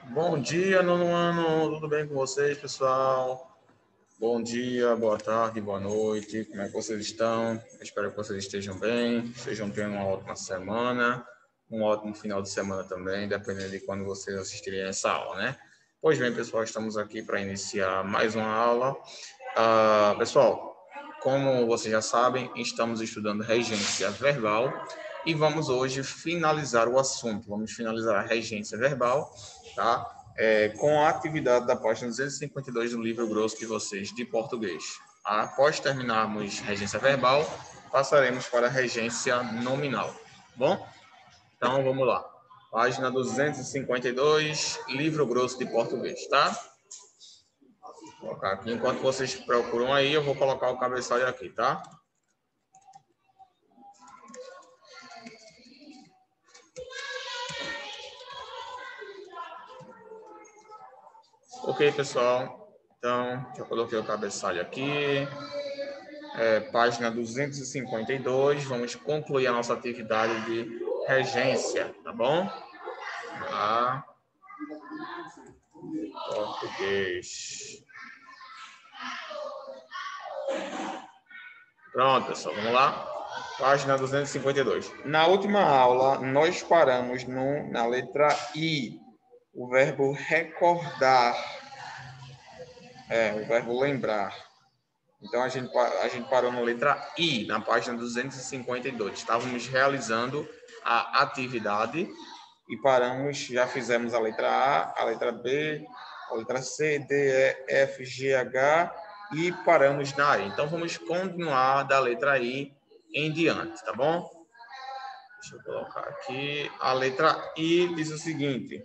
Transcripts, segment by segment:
Bom dia, nono ano, tudo bem com vocês, pessoal? Bom dia, boa tarde, boa noite, como é que vocês estão? Espero que vocês estejam bem, estejam tendo uma ótima semana, um ótimo final de semana também, dependendo de quando vocês assistirem essa aula, né? Pois bem, pessoal, estamos aqui para iniciar mais uma aula. Pessoal, como vocês já sabem, estamos estudando regência verbal e vamos hoje finalizar o assunto. Vamos finalizar a regência verbal, tá? Com a atividade da página 252 do livro grosso de vocês de português. Após terminarmos regência verbal, passaremos para a regência nominal. Bom? Então, vamos lá. Página 252, livro grosso de português, tá? Vou colocar aqui. Enquanto vocês procuram aí, eu vou colocar o cabeçalho aqui, tá? Ok, pessoal. Então, já coloquei o cabeçalho aqui. Página 252. Vamos concluir a nossa atividade de regência, tá bom? Lá. Português. Pronto, pessoal. Vamos lá. Página 252. Na última aula, nós paramos na letra I. O verbo recordar. O verbo lembrar. Então, a gente parou na letra I, na página 252. Estávamos realizando a atividade e paramos, já fizemos a letra A, a letra B, a letra C, D, E, F, G, H e paramos na I. Então, vamos continuar da letra I em diante, tá bom? Deixa eu colocar aqui. A letra I diz o seguinte.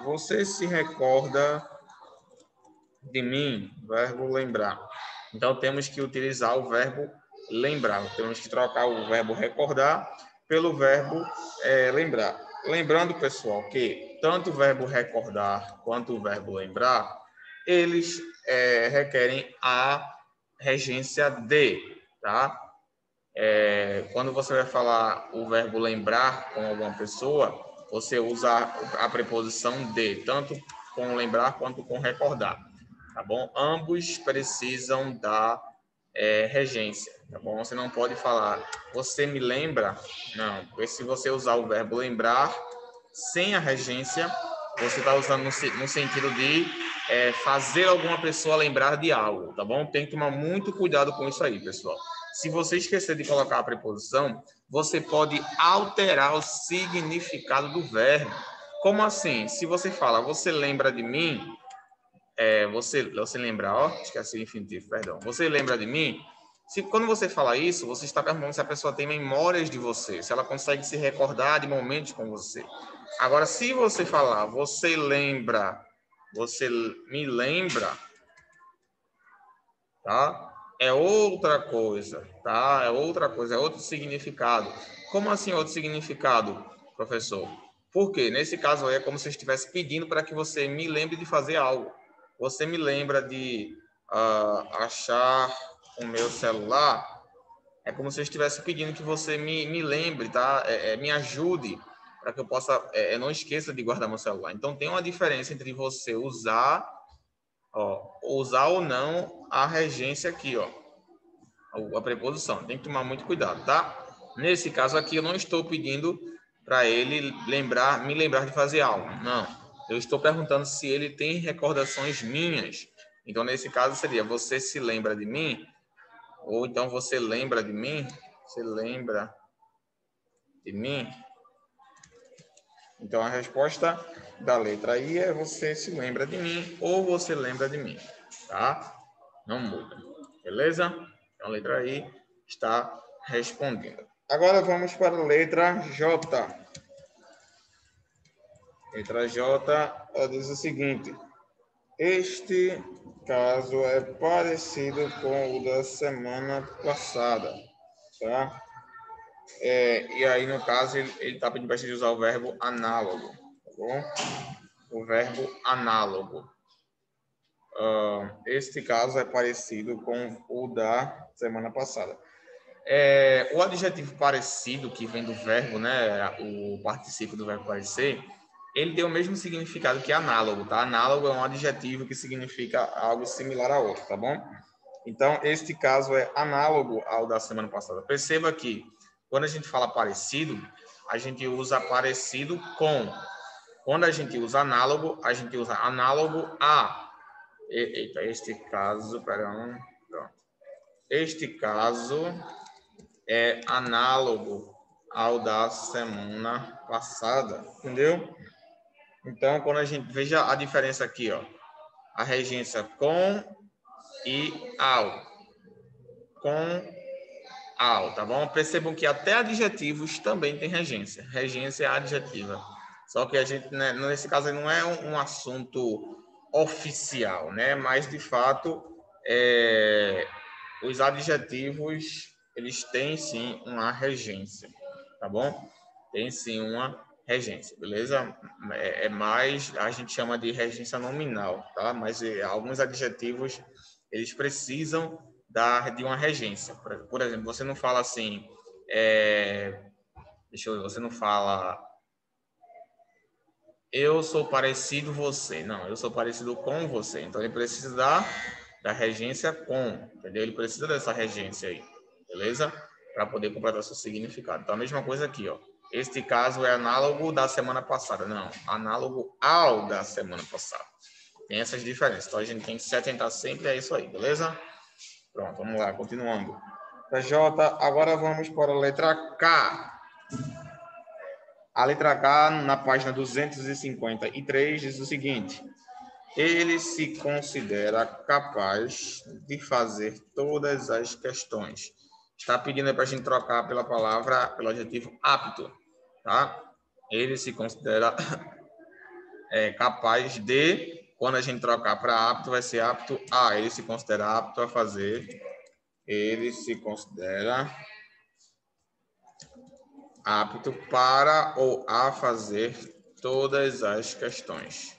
Você se recorda de mim, verbo lembrar. Então, temos que utilizar o verbo lembrar. Temos que trocar o verbo recordar pelo verbo lembrar. Lembrando, pessoal, que tanto o verbo recordar quanto o verbo lembrar, eles requerem a regência de, tá? Quando você vai falar o verbo lembrar com alguma pessoa, você usa a preposição de, tanto com lembrar quanto com recordar, tá bom? Ambos precisam da regência, tá bom? Você não pode falar, você me lembra? Não, porque se você usar o verbo lembrar sem a regência, você está usando no sentido de fazer alguma pessoa lembrar de algo, tá bom? Tem que tomar muito cuidado com isso aí, pessoal. Se você esquecer de colocar a preposição, você pode alterar o significado do verbo. Como assim? Se você fala, você lembra de mim, você lembra, esqueci o infinitivo, perdão. Você lembra de mim? Quando você fala isso, você está perguntando se a pessoa tem memórias de você, se ela consegue se recordar de momentos com você. Agora, se você falar, você me lembra, tá? É outra coisa, tá? É outra coisa, é outro significado. Como assim outro significado, professor? Porque nesse caso aí é como se eu estivesse pedindo para que você me lembre de fazer algo. Você me lembra de achar o meu celular? É como se eu estivesse pedindo que você me lembre, tá? Me ajude para que eu possa, não esqueça de guardar meu celular. Então tem uma diferença entre você usar ou não a regência aqui, a preposição. Tem que tomar muito cuidado, tá? Nesse caso aqui, eu não estou pedindo para ele me lembrar de fazer algo. Não. Eu estou perguntando se ele tem recordações minhas. Então, nesse caso, seria: você se lembra de mim? Ou então, você lembra de mim? Você lembra de mim? Então, a resposta da letra I é: você se lembra de mim ou você lembra de mim, tá? Não muda, beleza? Então, a letra I está respondendo. Agora vamos para a letra J. Letra J diz o seguinte: este caso é parecido com o da semana passada, tá? E aí, no caso, ele está pedindo para a gente usar o verbo análogo, tá bom? O verbo análogo. Este caso é parecido com o da semana passada. O adjetivo parecido, que vem do verbo, né? O particípio do verbo parecer, ele tem o mesmo significado que análogo, tá? Análogo é um adjetivo que significa algo similar a outro, tá bom? Então, este caso é análogo ao da semana passada. Perceba que, quando a gente fala parecido, a gente usa parecido com. Quando a gente usa análogo a. Eita, este caso, perdão. Pronto. Este caso é análogo ao da semana passada, entendeu? Então, quando a gente veja a diferença aqui, ó, a regência com e ao, tá bom? Percebam que até adjetivos também tem regência. Regência é adjetiva. Só que a gente, né, nesse caso, não é um assunto oficial, né? Mas, de fato, os adjetivos, eles têm, sim, uma regência, tá bom? Tem, sim, uma regência, beleza? É mais, a gente chama de regência nominal, tá? Mas alguns adjetivos, eles precisam de uma regência. Por exemplo, você não fala assim, deixa eu ver, você não fala eu sou parecido você. Não, eu sou parecido com você. Então, ele precisa da regência com, entendeu? Ele precisa dessa regência aí, beleza? Para poder completar seu significado. Então, a mesma coisa aqui, ó. Este caso é análogo da semana passada. Não, análogo ao da semana passada. Tem essas diferenças. Então, a gente tem que se atentar sempre a isso aí, beleza? Pronto, vamos lá, continuando. PJ, agora vamos para a letra K. A letra K, na página 253, diz o seguinte: ele se considera capaz de fazer todas as questões. Está pedindo para a gente trocar pela palavra, pelo adjetivo apto, tá? Ele se considera capaz de, quando a gente trocar para apto, vai ser apto a. Ele se considera apto a fazer. Ele se considera apto para ou a fazer todas as questões.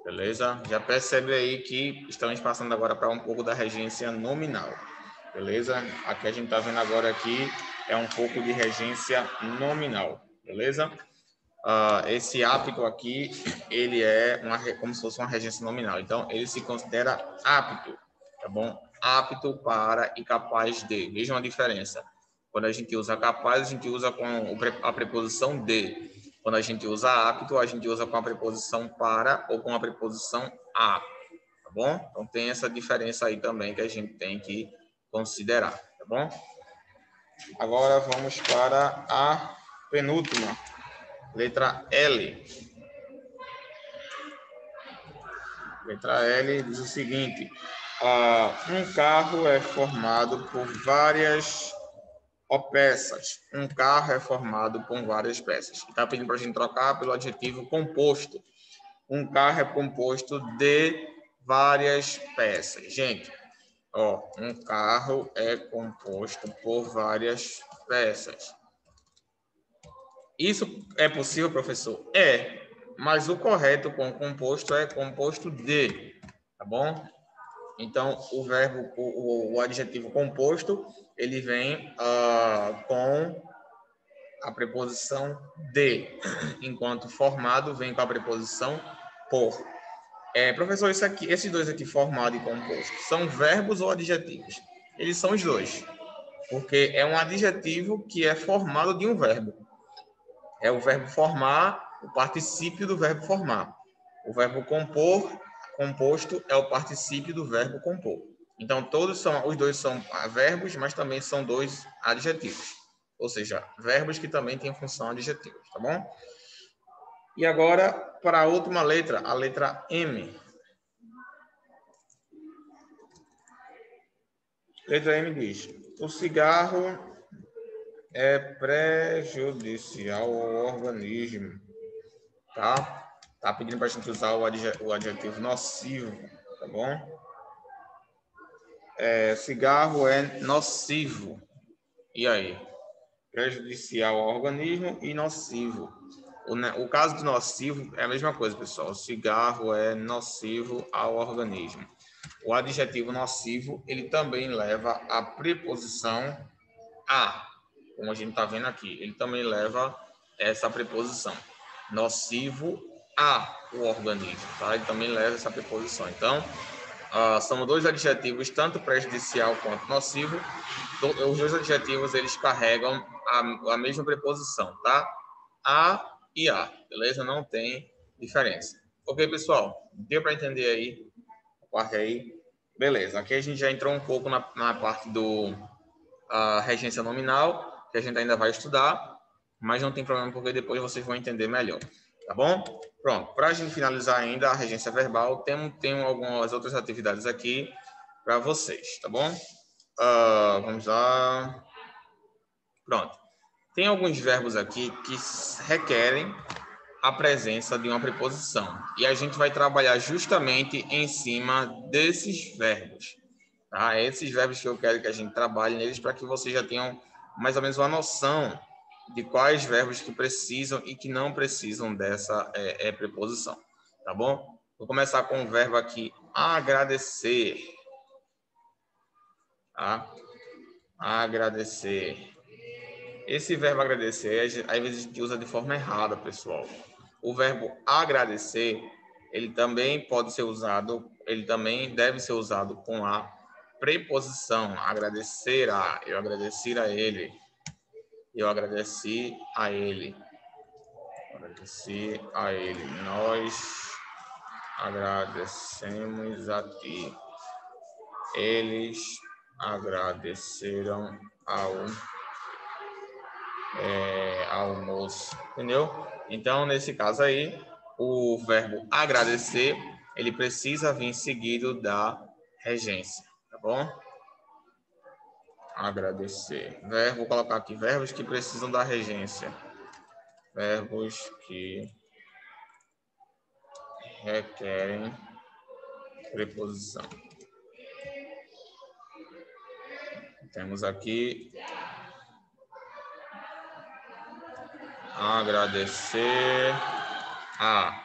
Beleza? Já percebe aí que estamos passando agora para um pouco da regência nominal. Beleza? Aqui a gente está vendo agora aqui é um pouco de regência nominal. Beleza? Esse apto aqui, ele é como se fosse uma regência nominal. Então, ele se considera apto, tá bom? Apto para e capaz de. Vejam a diferença. Quando a gente usa capaz, a gente usa com a preposição de. Quando a gente usa apto, a gente usa com a preposição para ou com a preposição a, tá bom? Então, tem essa diferença aí também que a gente tem que considerar, tá bom? Agora, vamos para a penúltima. Letra L. Letra L diz o seguinte: um carro é formado por várias peças. Um carro é formado por várias peças. Está pedindo para a gente trocar pelo adjetivo composto. Um carro é composto de várias peças. Gente, um carro é composto por várias peças. Isso é possível, professor? É, mas o correto com composto é composto de, tá bom? Então, o verbo, o adjetivo composto, ele vem com a preposição de, enquanto formado vem com a preposição por. Professor, esses dois aqui, formado e composto, são verbos ou adjetivos? Eles são os dois, porque é um adjetivo que é formado de um verbo. É o verbo formar, o particípio do verbo formar. O verbo compor, composto, é o particípio do verbo compor. Então, os dois são verbos, mas também são dois adjetivos. Ou seja, verbos que também têm função adjetiva, tá bom? E agora, para a última letra, a letra M. Letra M diz: o cigarro é prejudicial ao organismo, tá? Tá pedindo para a gente usar o adjetivo nocivo, tá bom? Cigarro é nocivo. E aí? Prejudicial ao organismo e nocivo. O caso do nocivo é a mesma coisa, pessoal. O cigarro é nocivo ao organismo. O adjetivo nocivo, ele também leva a preposição a, como a gente está vendo aqui. Ele também leva essa preposição. nocivo ao organismo, tá? Ele também leva essa preposição. Então, são dois adjetivos, tanto prejudicial quanto nocivo. Os dois adjetivos, eles carregam a mesma preposição, tá? A e a, beleza? Não tem diferença. Ok, pessoal? Deu para entender aí? A parte aí? Beleza. Aqui a gente já entrou um pouco na parte do regência nominal, que a gente ainda vai estudar, mas não tem problema porque depois vocês vão entender melhor, tá bom? Pronto, para a gente finalizar ainda a regência verbal, tem algumas outras atividades aqui para vocês, tá bom? Vamos lá. Pronto. Tem alguns verbos aqui que requerem a presença de uma preposição. E a gente vai trabalhar justamente em cima desses verbos. Tá? Esses verbos que eu quero que a gente trabalhe neles para que vocês já tenham mais ou menos uma noção de quais verbos que precisam e que não precisam dessa preposição. Tá bom? Vou começar com o verbo aqui, agradecer. Tá? Agradecer. Esse verbo agradecer, às vezes a gente usa de forma errada, pessoal. O verbo agradecer, ele também pode ser usado, ele também deve ser usado com a preposição. Agradecer a, eu agradeci a ele. Eu agradeci a ele. Agradeci a ele. Nós agradecemos a ti. Eles agradeceram ao moço, entendeu? Então, nesse caso aí, o verbo agradecer, ele precisa vir seguido da regência, tá bom? Agradecer. Vou colocar aqui verbos que precisam da regência. Verbos que requerem preposição. Temos aqui agradecer a,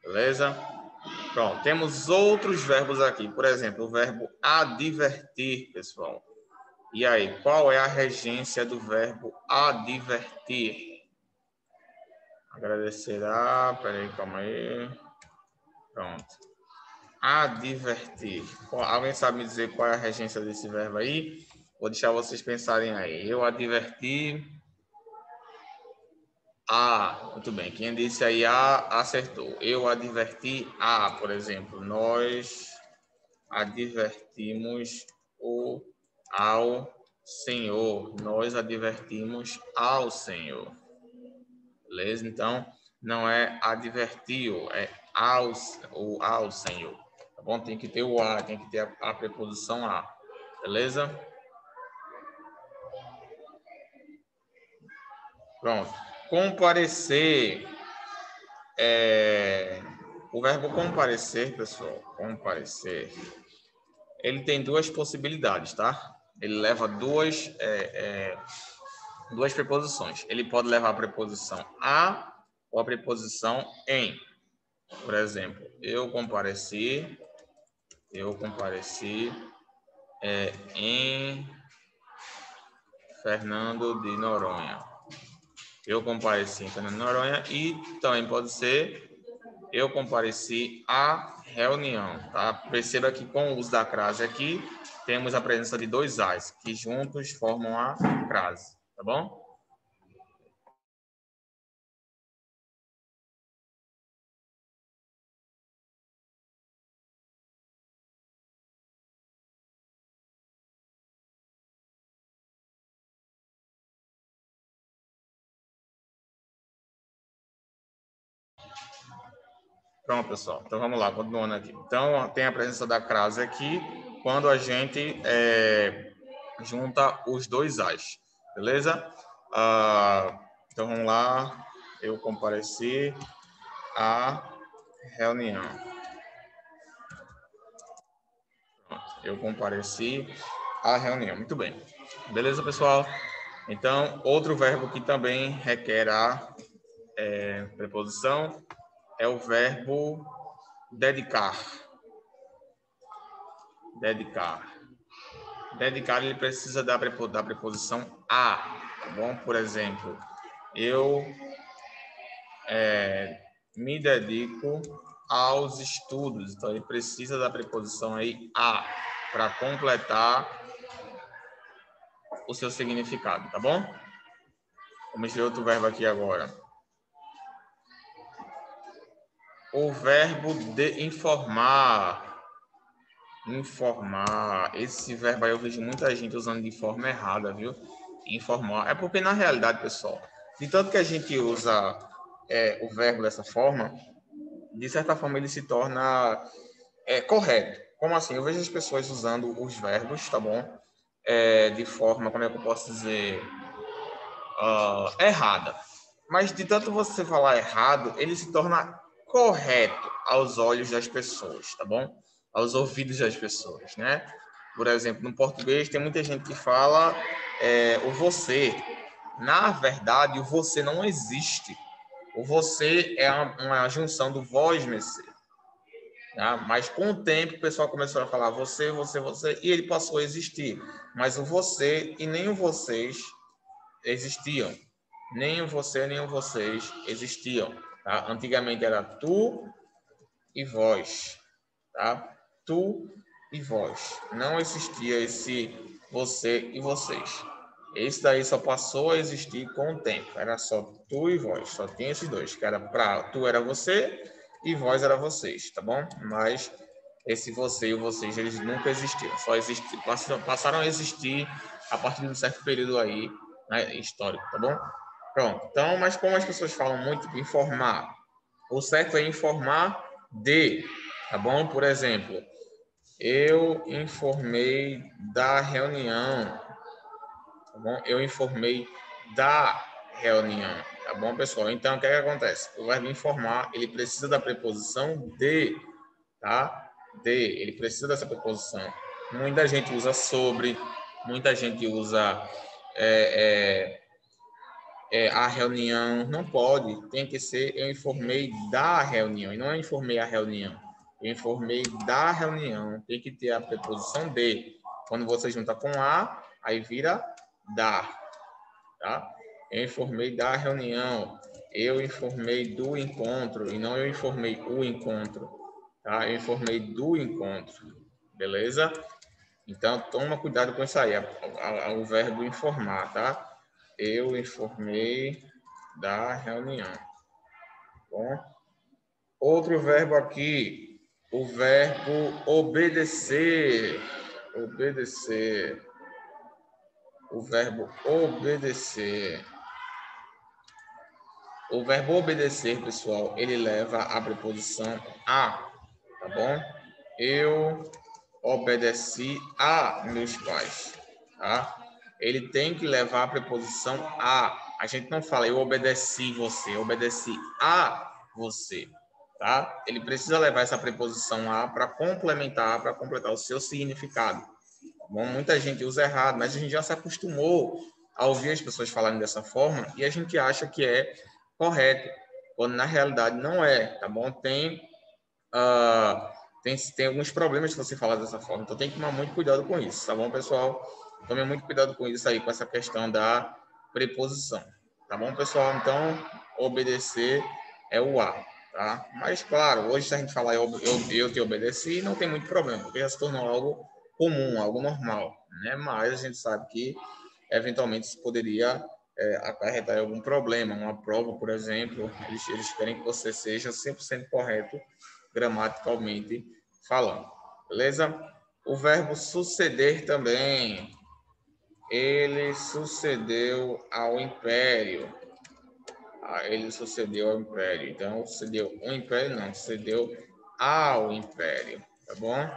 beleza? Pronto, temos outros verbos aqui, por exemplo, o verbo advertir, pessoal. E aí, qual é a regência do verbo advertir? Agradecerá, peraí, calma aí. Pronto. Advertir. Alguém sabe me dizer qual é a regência desse verbo aí? Vou deixar vocês pensarem aí. Eu adverti a. Muito bem. Quem disse aí a, acertou. Eu adverti a, por exemplo. Nós advertimos ao Senhor. Nós advertimos ao Senhor. Beleza? Então, não é advertiu, é ao Senhor. Tá bom? Tem que ter o a, tem que ter a preposição a. Beleza? Pronto. Comparecer. O verbo comparecer, pessoal, comparecer, ele tem duas possibilidades, tá? Ele leva duas preposições. Ele pode levar a preposição a ou a preposição em. Por exemplo, eu compareci em Fernando de Noronha. Eu compareci em Fernando de Noronha e também pode ser eu compareci à reunião, tá? Perceba que com o uso da crase aqui, temos a presença de dois as, que juntos formam a crase, tá bom? Pronto, pessoal. Então, vamos lá, continuando aqui. Então, tem a presença da crase aqui, quando a gente junta os dois as, beleza? Então, vamos lá. Eu compareci à reunião. Pronto. Eu compareci à reunião. Muito bem. Beleza, pessoal? Então, outro verbo que também requer a preposição é o verbo dedicar. Dedicar. Dedicar, ele precisa da preposição a, tá bom? Por exemplo, Eu me dedico aos estudos. Então, ele precisa da preposição aí a para completar o seu significado, tá bom? Vamos ver outro verbo aqui agora. O verbo de informar. Informar. Esse verbo aí eu vejo muita gente usando de forma errada, viu? Informar. É porque, na realidade, pessoal, de tanto que a gente usa o verbo dessa forma, de certa forma ele se torna correto. Como assim? Eu vejo as pessoas usando os verbos, tá bom? De forma, como é que eu posso dizer? Errada. Mas de tanto você falar errado, ele se torna correto aos olhos das pessoas, tá bom? Aos ouvidos das pessoas, né? Por exemplo, no português tem muita gente que fala o você. Na verdade, o você não existe. O você é uma junção do vós, mercê. Tá? Mas com o tempo o pessoal começou a falar você, você, você, e ele passou a existir. Mas o você e nem o vocês existiam. Nem o você, nem o vocês existiam. Tá? Antigamente era tu e vós. Tá? Tu e vós. Não existia esse você e vocês. Esse daí só passou a existir com o tempo. Era só tu e vós. Só tinha esses dois. Que era pra, tu era você e vós era vocês, tá bom? Mas esse você e o vocês, eles nunca existiram. Só existiram, passaram a existir a partir de um certo período aí, né, histórico, tá bom? Pronto. Então, mas como as pessoas falam muito de informar, o certo é informar de, tá bom? Por exemplo, eu informei da reunião, tá bom? Eu informei da reunião, tá bom, pessoal? Então, o que é que acontece? O verbo informar, ele precisa da preposição de, tá? De, ele precisa dessa preposição. Muita gente usa sobre, muita gente usa a reunião. Não pode, tem que ser eu informei da reunião, e não eu informei a reunião. Eu informei da reunião, tem que ter a preposição de. Quando você junta com a, aí vira da, tá? Eu informei da reunião, eu informei do encontro, e não eu informei o encontro, tá? Eu informei do encontro, beleza? Então, toma cuidado com isso aí, o verbo informar, tá? Eu informei da reunião. Bom, outro verbo aqui, o verbo obedecer. Obedecer. O verbo obedecer. O verbo obedecer, pessoal, ele leva a preposição a, tá bom? Eu obedeci a meus pais, tá? Ele tem que levar a preposição a. A gente não fala eu obedeci você, eu obedeci a você, tá? Ele precisa levar essa preposição a para complementar, para completar o seu significado. Bom, muita gente usa errado, mas a gente já se acostumou a ouvir as pessoas falarem dessa forma e a gente acha que é correto, quando na realidade não é, tá bom? Tem alguns problemas se você falar dessa forma, então tem que tomar muito cuidado com isso, tá bom, pessoal? Tome muito cuidado com isso aí, com essa questão da preposição, tá bom, pessoal? Então, obedecer é o a, tá? Mas, claro, hoje se a gente falar eu te obedeci, não tem muito problema, porque já se tornou algo comum, algo normal, né? Mas a gente sabe que, eventualmente, isso poderia acarretar algum problema, uma prova, por exemplo, eles querem que você seja 100% correto gramaticalmente falando, beleza? O verbo suceder também, ele sucedeu ao império. Ele sucedeu ao império. Então, sucedeu o império, não, sucedeu ao império, tá bom?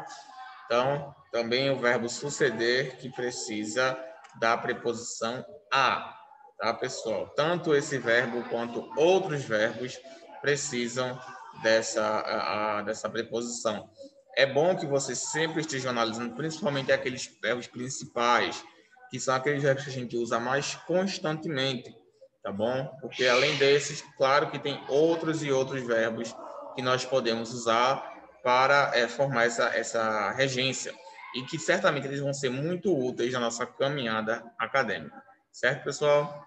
Então, também o verbo suceder que precisa da preposição a, tá, pessoal? Tanto esse verbo quanto outros verbos precisam dessa preposição. É bom que você sempre esteja analisando, principalmente aqueles verbos principais, que são aqueles verbos que a gente usa mais constantemente, tá bom? Porque além desses, claro que tem outros e outros verbos que nós podemos usar para formar essa regência e que certamente eles vão ser muito úteis na nossa caminhada acadêmica. Certo, pessoal?